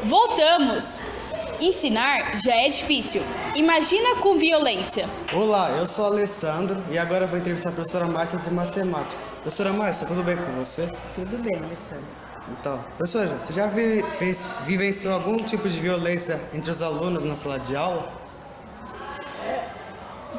Voltamos! Ensinar já é difícil. Imagina com violência. Olá, eu sou o Alessandro e agora eu vou entrevistar a professora Márcia de matemática. Professora Márcia, tudo bem com você? Tudo bem, Alessandro. Então, professora, você já vivenciou algum tipo de violência entre os alunos na sala de aula?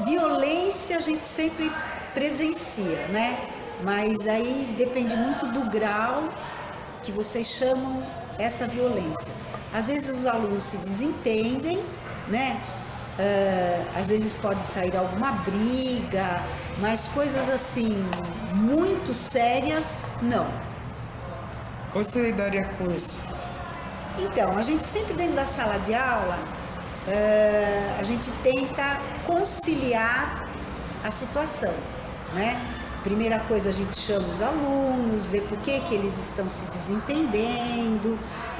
Violência a gente sempre presencia, né? Mas aí depende muito do grau que vocês chamam essa violência. Às vezes os alunos se desentendem, né? Às vezes pode sair alguma briga, mas coisas assim muito sérias, não. Como você lidaria com isso? Então, a gente sempre dentro da sala de aula, a gente tenta conciliar a situação, né? Primeira coisa, a gente chama os alunos, vê por que eles estão se desentendendo,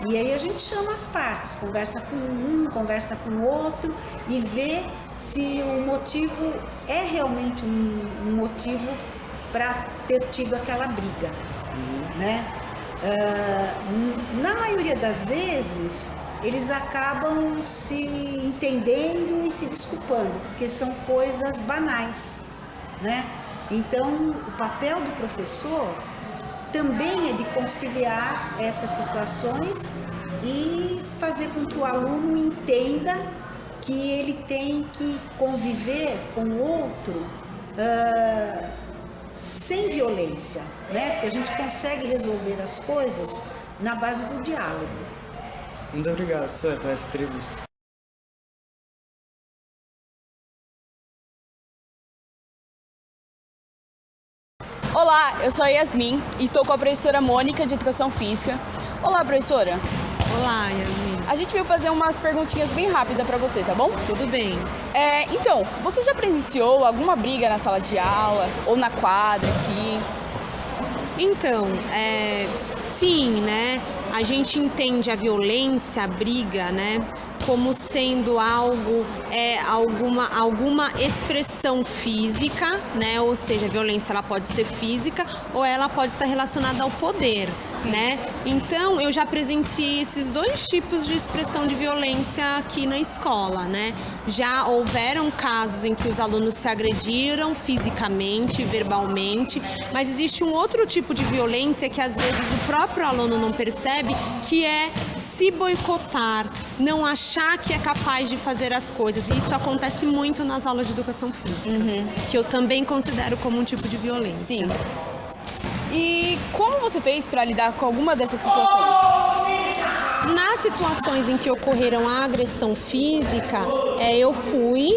e aí a gente chama as partes, conversa com um, conversa com o outro e vê se o motivo é realmente um motivo para ter tido aquela briga, né? Na maioria das vezes, eles acabam se entendendo e se desculpando, porque são coisas banais, né? Então, o papel do professor também é de conciliar essas situações e fazer com que o aluno entenda que ele tem que conviver com o outro sem violência, né? Porque a gente consegue resolver as coisas na base do diálogo. Muito obrigado, professora, por essa entrevista. Olá, eu sou a Yasmin e estou com a professora Mônica de Educação Física. Olá, professora. Olá, Yasmin. A gente veio fazer umas perguntinhas bem rápidas para você, tá bom? Tudo bem. Então, você já presenciou alguma briga na sala de aula ou na quadra aqui? Então, sim, né? A gente entende a violência, a briga, né? Como sendo algo, alguma expressão física, né? Ou seja, a violência ela pode ser física ou ela pode estar relacionada ao poder, Sim. né? Então, eu já presenciei esses dois tipos de expressão de violência aqui na escola, né? Já houveram casos em que os alunos se agrediram fisicamente, verbalmente, mas existe um outro tipo de violência que às vezes o próprio aluno não percebe, que é se boicotar, não achar que é capaz de fazer as coisas. E isso acontece muito nas aulas de educação física, que eu também considero como um tipo de violência. Sim. E como você fez para lidar com alguma dessas situações? Nas situações em que ocorreram a agressão física, eu fui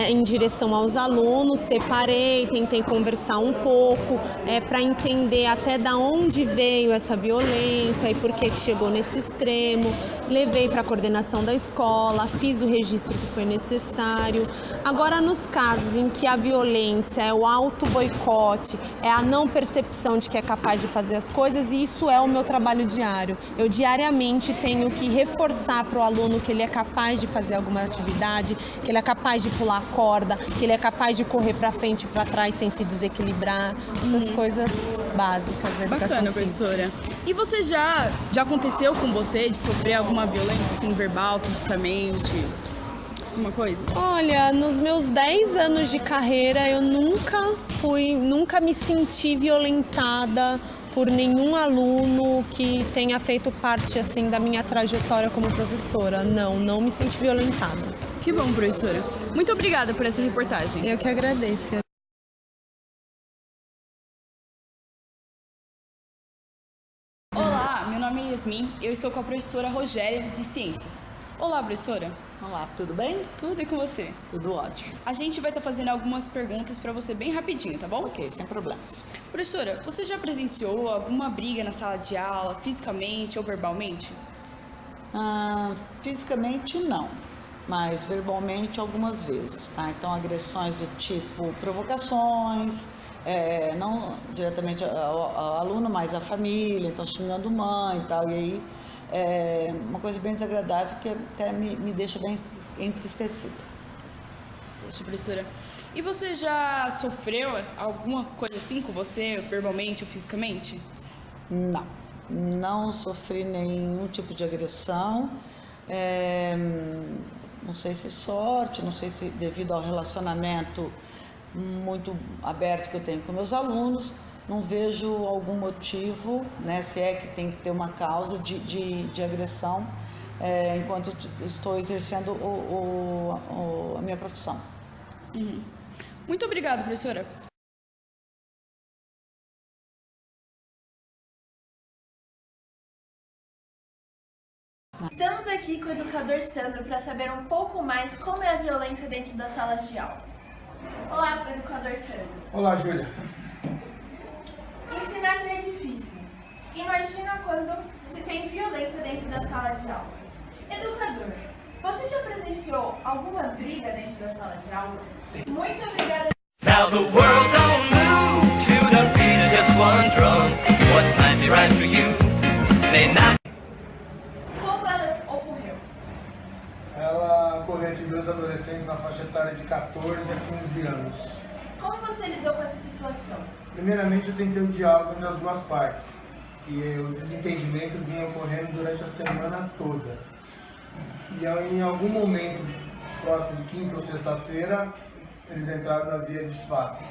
em direção aos alunos, separei, tentei conversar um pouco para entender até da onde veio essa violência e por que chegou nesse extremo. Levei para a coordenação da escola, fiz o registro que foi necessário. Agora, nos casos em que a violência é o auto-boicote, é a não percepção de que é capaz de fazer as coisas, e isso é o meu trabalho diário. Eu diariamente tenho que reforçar para o aluno que ele é capaz de fazer alguma atividade, que ele é capaz de pular a corda, que ele é capaz de correr para frente e para trás sem se desequilibrar. Essas coisas básicas da educação Bacana, física. professora. E você já aconteceu com você de sofrer alguma violência, assim, verbal, fisicamente? Alguma coisa? Olha, nos meus 10 anos de carreira, eu nunca me senti violentada por nenhum aluno que tenha feito parte, assim, da minha trajetória como professora. Não me senti violentada. Que bom, professora. Muito obrigada por essa reportagem. Eu que agradeço. Olá, meu nome é Yasmin e eu estou com a professora Rogéria de Ciências. Olá, professora. Olá, tudo bem? Tudo e com você? Tudo ótimo. A gente vai estar fazendo algumas perguntas para você bem rapidinho, tá bom? Ok, sem problemas. Professora, você já presenciou alguma briga na sala de aula, fisicamente ou verbalmente? Fisicamente não, mas verbalmente algumas vezes, tá? Então agressões do tipo provocações, não diretamente ao aluno, mas à família, então xingando mãe e tal, e aí uma coisa bem desagradável que até me deixa bem entristecida. Poxa, professora. E você já sofreu alguma coisa assim com você, verbalmente ou fisicamente? Não, não sofri nenhum tipo de agressão. Não sei se sorte, não sei se devido ao relacionamento muito aberto que eu tenho com meus alunos, não vejo algum motivo, né, se é que tem que ter uma causa de agressão enquanto estou exercendo a minha profissão. Muito obrigada, professora. Estamos aqui com o educador Sandro para saber um pouco mais como é a violência dentro das salas de aula. Olá, educador Sandro. Olá, Júlia. Ensinar já é difícil. Imagina quando se tem violência dentro da sala de aula. Educador, você já presenciou alguma briga dentro da sala de aula? Sim. Muito obrigada. Now the world don't move to the beat of just one drum. What might be right for you may not. Como ela ocorreu? Ela ocorreu entre dois adolescentes na faixa etária de 14 a 15 anos. Como você lidou com essa situação? Primeiramente, eu tentei o diálogo entre as duas partes, que o desentendimento vinha ocorrendo durante a semana toda. E em algum momento, próximo de quinta ou sexta-feira, eles entraram na via de fato.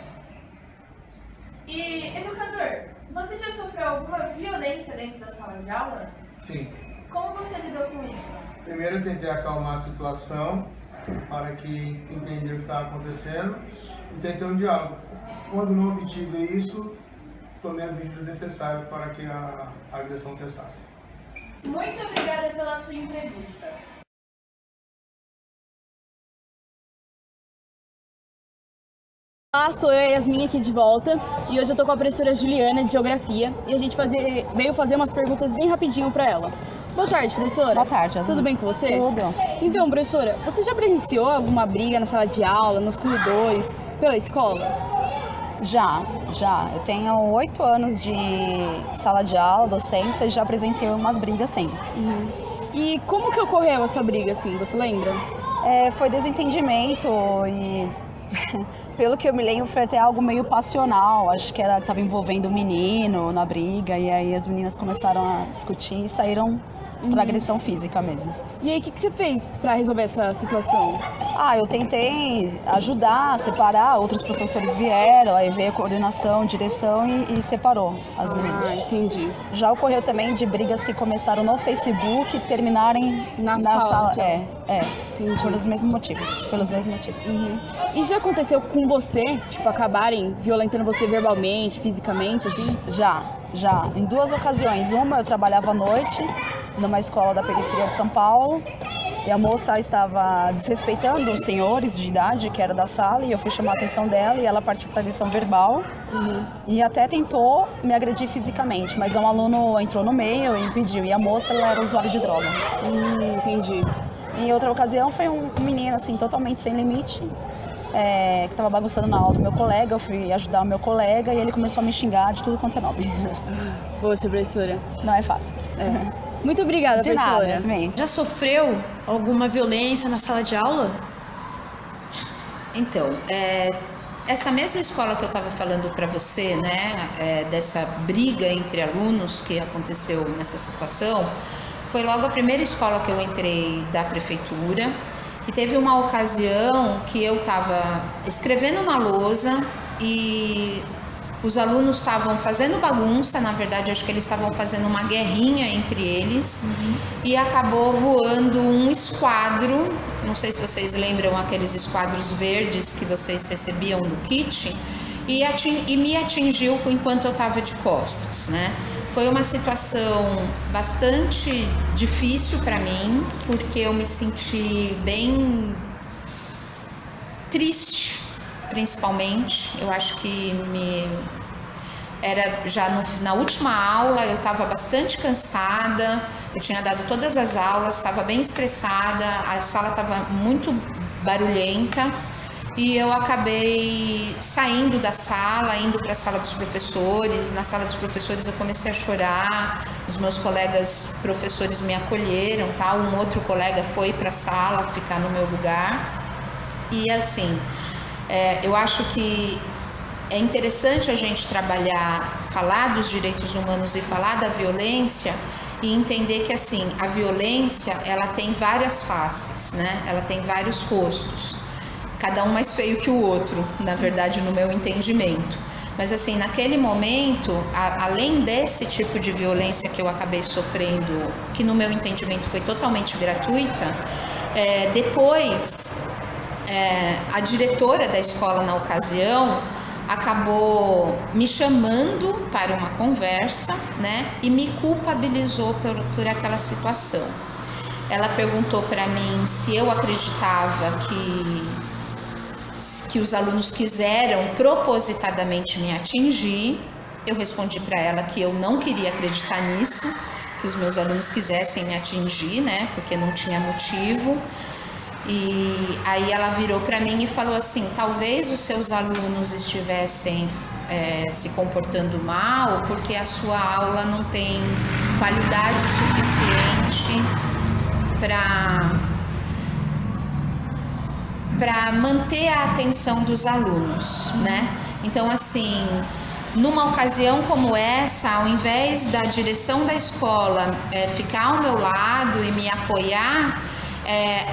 E, educador, você já sofreu alguma violência dentro da sala de aula? Sim. Como você lidou com isso? Primeiro, eu tentei acalmar a situação para que entender o que estava acontecendo e tentei um diálogo. Quando não obtive isso, tomei as medidas necessárias para que a agressão cessasse. Muito obrigada pela sua entrevista. Olá, sou eu, Yasmin, aqui de volta, e hoje eu tô com a professora Juliana de Geografia e a gente veio fazer umas perguntas bem rapidinho para ela. Boa tarde, professora. Boa tarde, Yasmin. Tudo bem com você? Tudo. Então, professora, você já presenciou alguma briga na sala de aula, nos corredores, pela escola? Já. Eu tenho 8 anos de sala de aula, docência, e já presenciei umas brigas, sim. E como que ocorreu essa briga, assim, você lembra? Foi desentendimento e, pelo que eu me lembro, foi até algo meio passional. Acho que estava envolvendo o menino na briga, e aí as meninas começaram a discutir e saíram para agressão física mesmo. E aí, o que você fez para resolver essa situação? Eu tentei ajudar, separar, outros professores vieram, aí veio a coordenação, direção e separou as meninas. Entendi. Já ocorreu também de brigas que começaram no Facebook e terminarem na sala. Entendi. Pelos mesmos motivos. E já aconteceu com você, tipo, acabarem violentando você verbalmente, fisicamente, assim? Já. Em 2 ocasiões. Uma, eu trabalhava à noite numa escola da periferia de São Paulo, e a moça estava desrespeitando os senhores de idade que era da sala, e eu fui chamar a atenção dela e ela partiu para agressão verbal e até tentou me agredir fisicamente, mas um aluno entrou no meio e impediu, e a moça, ela era usuária de droga. Entendi. Em outra ocasião foi um menino assim totalmente sem limite, que estava bagunçando na aula do meu colega. Eu fui ajudar o meu colega e ele começou a me xingar de tudo quanto é nome. Poxa, professora. Não é fácil. Muito obrigada, De professora. nada, Yasmin. Já sofreu alguma violência na sala de aula? Então, essa mesma escola que eu estava falando para você, né, dessa briga entre alunos que aconteceu nessa situação, foi logo a primeira escola que eu entrei da prefeitura, e teve uma ocasião que eu estava escrevendo na lousa e os alunos estavam fazendo bagunça. Na verdade, acho que eles estavam fazendo uma guerrinha entre eles, e acabou voando um esquadro. Não sei se vocês lembram aqueles esquadros verdes que vocês recebiam do kit, e me atingiu enquanto eu estava de costas, né? Foi uma situação bastante difícil para mim, porque eu me senti bem triste, principalmente. Eu acho que era já na última aula, eu estava bastante cansada, eu tinha dado todas as aulas, estava bem estressada, a sala estava muito barulhenta, e eu acabei saindo da sala, indo para a sala dos professores. Na sala dos professores eu comecei a chorar, os meus colegas professores me acolheram, tá? Um outro colega foi para a sala ficar no meu lugar, e assim, eu acho que é interessante a gente trabalhar falar dos direitos humanos e falar da violência e entender que assim, a violência, ela tem várias faces, né? Ela tem vários rostos, cada um mais feio que o outro, na verdade, no meu entendimento. Mas assim, naquele momento, além desse tipo de violência que eu acabei sofrendo, que no meu entendimento foi totalmente gratuita, depois a diretora da escola na ocasião acabou me chamando para uma conversa, né, e me culpabilizou por aquela situação. Ela perguntou para mim se eu acreditava que os alunos quiseram propositadamente me atingir. Eu respondi para ela que eu não queria acreditar nisso, que os meus alunos quisessem me atingir, né, porque não tinha motivo. E aí ela virou para mim e falou assim: talvez os seus alunos estivessem se comportando mal porque a sua aula não tem qualidade o suficiente para manter a atenção dos alunos, né? Então, assim, numa ocasião como essa, ao invés da direção da escola ficar ao meu lado e me apoiar,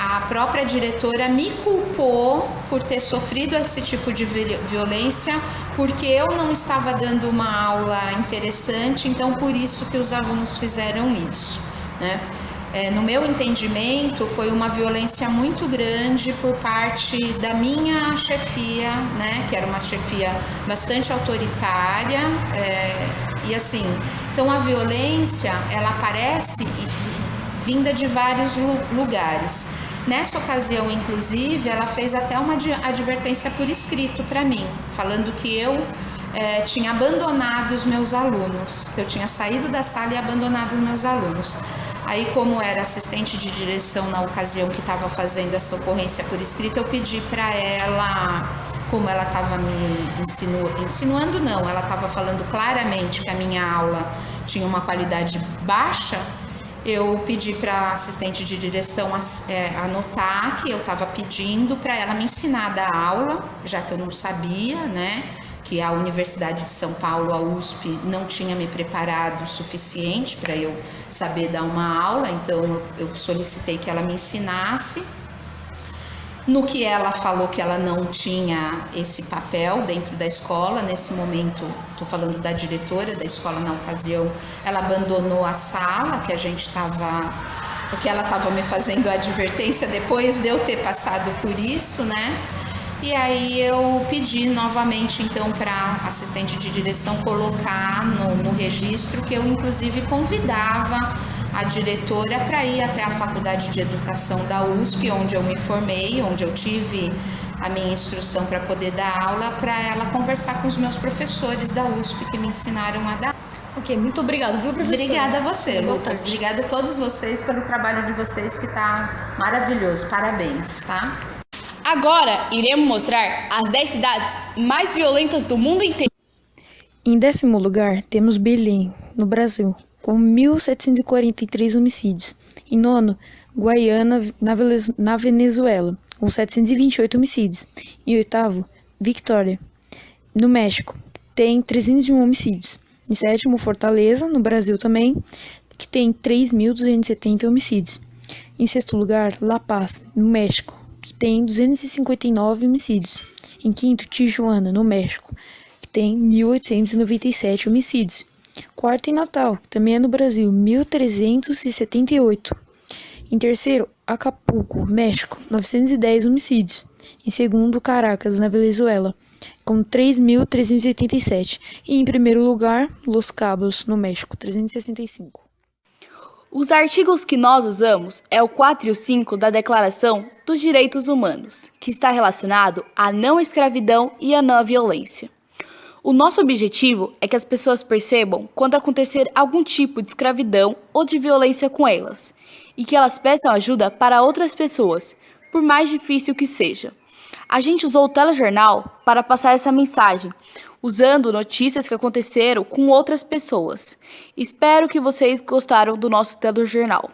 a própria diretora me culpou por ter sofrido esse tipo de violência, porque eu não estava dando uma aula interessante, então por isso que os alunos fizeram isso, né? No meu entendimento, foi uma violência muito grande por parte da minha chefia, né, que era uma chefia bastante autoritária, e assim, então a violência, ela aparece vinda de vários lugares. Nessa ocasião, inclusive, ela fez até uma advertência por escrito para mim, falando que eu tinha abandonado os meus alunos, que eu tinha saído da sala e abandonado os meus alunos. Aí, como era assistente de direção na ocasião que estava fazendo essa ocorrência por escrito, eu pedi para ela, como ela estava me insinuando não, ela estava falando claramente que a minha aula tinha uma qualidade baixa, eu pedi para a assistente de direção anotar que eu estava pedindo para ela me ensinar a dar aula, já que eu não sabia, né? Que a Universidade de São Paulo, a USP, não tinha me preparado o suficiente para eu saber dar uma aula, então eu solicitei que ela me ensinasse. No que ela falou que ela não tinha esse papel dentro da escola, nesse momento, estou falando da diretora da escola na ocasião, ela abandonou a sala que ela estava me fazendo a advertência depois de eu ter passado por isso, né? E aí eu pedi novamente, então, para a assistente de direção colocar no registro que eu, inclusive, convidava a diretora para ir até a Faculdade de Educação da USP, onde eu me formei, onde eu tive a minha instrução para poder dar aula, para ela conversar com os meus professores da USP que me ensinaram a dar. Ok, muito obrigada, viu, professora? Obrigada a você, Lucas. Obrigada a todos vocês pelo trabalho de vocês, que está maravilhoso. Parabéns, tá? Agora, iremos mostrar as 10 cidades mais violentas do mundo inteiro. Em 10º lugar, temos Belém, no Brasil, com 1.743 homicídios. Em 9º, Guaiana, na Venezuela, com 728 homicídios. Em 8º, Vitória, no México, tem 301 homicídios. Em 7º, Fortaleza, no Brasil também, que tem 3.270 homicídios. Em 6º lugar, La Paz, no México, que tem 259 homicídios. Em 5º, Tijuana, no México, que tem 1.897 homicídios. 4º, em Natal, que também é no Brasil, 1.378. Em 3º, Acapulco, México, 910 homicídios. Em 2º, Caracas, na Venezuela, com 3.387. E em 1º lugar, Los Cabos, no México, 365. Os artigos que nós usamos é o 4 e o 5 da Declaração dos Direitos Humanos, que está relacionado à não escravidão e à não violência. O nosso objetivo é que as pessoas percebam quando acontecer algum tipo de escravidão ou de violência com elas, e que elas peçam ajuda para outras pessoas, por mais difícil que seja. A gente usou o telejornal para passar essa mensagem, usando notícias que aconteceram com outras pessoas. Espero que vocês gostaram do nosso telejornal.